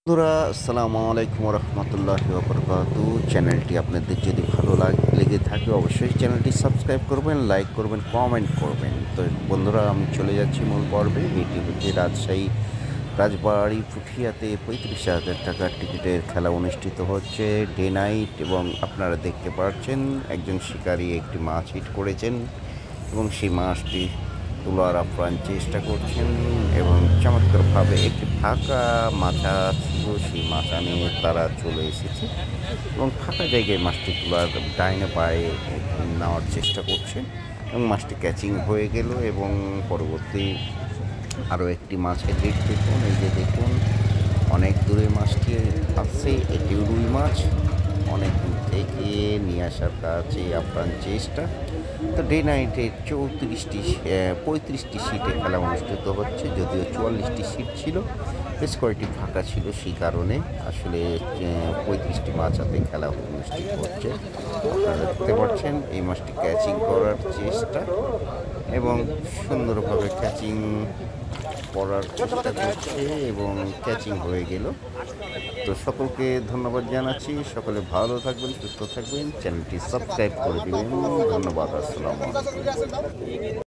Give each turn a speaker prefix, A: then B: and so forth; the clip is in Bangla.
A: বন্ধুরা, আসসালামু আলাইকুম রহমতুল্লাহি ওবরকাতু। চ্যানেলটি আপনাদের যদি ভালো লেগে থাকে অবশ্যই চ্যানেলটি সাবস্ক্রাইব করবেন, লাইক করবেন, কমেন্ট করবেন। তো বন্ধুরা, আমি চলে যাচ্ছি মূল পর্বে। এটি হচ্ছে রাজশাহী রাজবাড়ি পুঠিয়াতে 35,000 টাকার টিকিটের খেলা অনুষ্ঠিত হচ্ছে ডে নাইট। এবং আপনারা দেখতে পাচ্ছেন একজন শিকারী একটি মাছ হিট করেছেন এবং সেই মাছটি তোলার আপ্রাণ চেষ্টা করছেন এবং চমৎকারভাবে একটি ফাঁকা মাচা ছিল, সেই মাচা নিয়ে তারা চলে এসেছে এবং ফাঁকা জায়গায় মাছটি তোলার ডাইনে পায়ে নেওয়ার চেষ্টা করছে এবং মাছটি ক্যাচিং হয়ে গেল। এবং পরবর্তী আরও একটি মাছের হিট দেখুন, এই যে দেখুন অনেক দূরে মাছটি আসছে। এটিও রুই মাছ, অনেক দূর থেকে নিয়ে আসার কাছে আপ্রাণ চেষ্টা। তো ডে নাইটে 35টি সিটে খেলা অনুষ্ঠিত হচ্ছে, যদিও 44টি সিট ছিল, বেশ কয়েকটি ফাঁকা ছিল, সেই কারণে আসলে 35টি মাছ হাতে খেলা অনুষ্ঠিত হচ্ছে। আপনারা দেখতে পাচ্ছেন এই মাছটি ক্যাচিং করার চেষ্টা এবং সুন্দরভাবে ক্যাচিং করার চেষ্টা করছে এবং ক্যাচিং হয়ে গেল। তো সকলকে ধন্যবাদ জানাচ্ছি। সকলে ভালো থাকবেন, সুস্থ থাকবেন, চ্যানেলটি সাবস্ক্রাইব করে দিবেন। ধন্যবাদ। আসসালামু আলাইকুম।